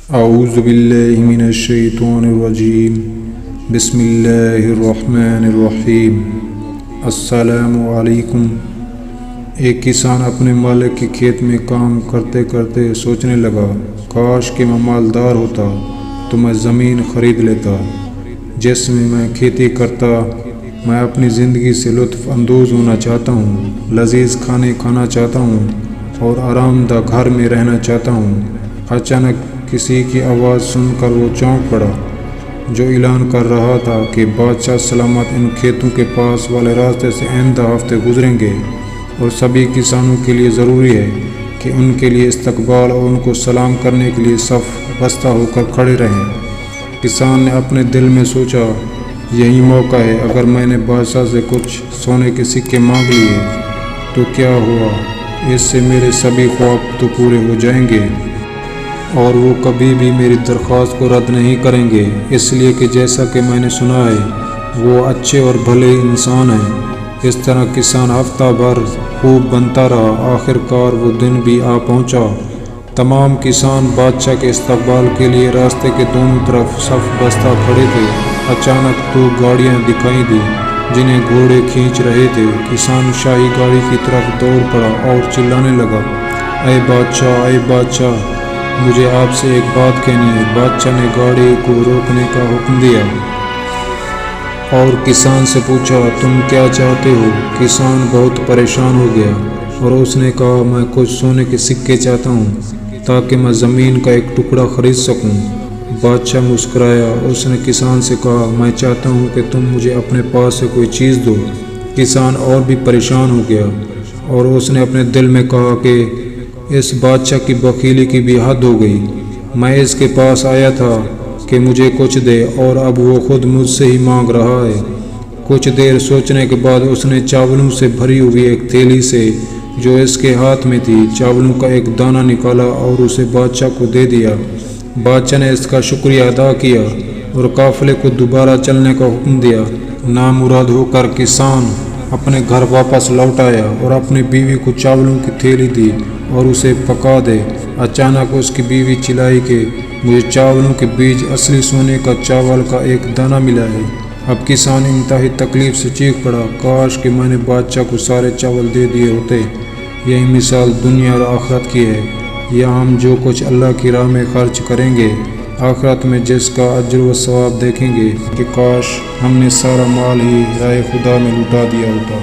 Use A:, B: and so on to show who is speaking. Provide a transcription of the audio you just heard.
A: اعوذ باللہ من الشیطان الرجیم بسم اللہ الرحمن الرحیم۔ السلام علیکم۔ ایک کسان اپنے مالک کے کھیت میں کام کرتے کرتے سوچنے لگا، کاش کہ میں مالدار ہوتا تو میں زمین خرید لیتا جس میں میں کھیتی کرتا۔ میں اپنی زندگی سے لطف اندوز ہونا چاہتا ہوں، لذیذ کھانے کھانا چاہتا ہوں اور آرام دہ گھر میں رہنا چاہتا ہوں۔ اچانک کسی کی آواز سن کر وہ چونک پڑا، جو اعلان کر رہا تھا کہ بادشاہ سلامت ان کھیتوں کے پاس والے راستے سے آئندہ ہفتے گزریں گے اور سبھی کسانوں کے لیے ضروری ہے کہ ان کے لیے استقبال اور ان کو سلام کرنے کے لیے صف بستہ ہو کر کھڑے رہیں۔ کسان نے اپنے دل میں سوچا، یہی موقع ہے، اگر میں نے بادشاہ سے کچھ سونے کے سکے مانگ لیے تو کیا ہوا، اس سے میرے سبھی خواب تو پورے ہو جائیں گے اور وہ کبھی بھی میری درخواست کو رد نہیں کریں گے، اس لیے کہ جیسا کہ میں نے سنا ہے وہ اچھے اور بھلے انسان ہیں۔ اس طرح کسان ہفتہ بھر خوب بنتا رہا، آخر کار وہ دن بھی آ پہنچا۔ تمام کسان بادشاہ کے استقبال کے لیے راستے کے دونوں طرف صف بستہ کھڑے تھے۔ اچانک دو گاڑیاں دکھائی دی جنہیں گھوڑے کھینچ رہے تھے۔ کسان شاہی گاڑی کی طرف دوڑ پڑا اور چلانے لگا، اے بادشاہ، اے بادشاہ، مجھے آپ سے ایک بات کہنی ہے۔ بادشاہ نے گاڑی کو روکنے کا حکم دیا اور کسان سے پوچھا، تم کیا چاہتے ہو؟ کسان بہت پریشان ہو گیا اور اس نے کہا، میں کچھ سونے کے سکے چاہتا ہوں تاکہ میں زمین کا ایک ٹکڑا خرید سکوں۔ بادشاہ مسکرایا، اس نے کسان سے کہا، میں چاہتا ہوں کہ تم مجھے اپنے پاس سے کوئی چیز دو۔ کسان اور بھی پریشان ہو گیا اور اس نے اپنے دل میں کہا کہ اس بادشاہ کی بخیلی کی بھی حد ہو گئی، میں اس کے پاس آیا تھا کہ مجھے کچھ دے اور اب وہ خود مجھ سے ہی مانگ رہا ہے۔ کچھ دیر سوچنے کے بعد اس نے چاولوں سے بھری ہوئی ایک تھیلی سے جو اس کے ہاتھ میں تھی، چاولوں کا ایک دانہ نکالا اور اسے بادشاہ کو دے دیا۔ بادشاہ نے اس کا شکریہ ادا کیا اور قافلے کو دوبارہ چلنے کا حکم دیا۔ نامراد ہو کر کسان اپنے گھر واپس لوٹ آیا اور اپنی بیوی کو چاولوں کی تھیلی دی اور اسے پکا دے۔ اچانک اس کی بیوی چلائی کہ مجھے چاولوں کے بیچ اصلی سونے کا چاول کا ایک دانہ ملا ہے۔ اب کسان انتہائی تکلیف سے چیخ پڑا، کاش کہ میں نے بادشاہ کو سارے چاول دے دیے ہوتے۔ یہی مثال دنیا اور آخرت کی ہے۔ یہاں ہم جو کچھ اللہ کی راہ میں خرچ کریں گے، آخرت میں جس کا اجر و ثواب دیکھیں گے کہ کاش ہم نے سارا مال ہی راہ خدا میں لٹا دیا ہوتا۔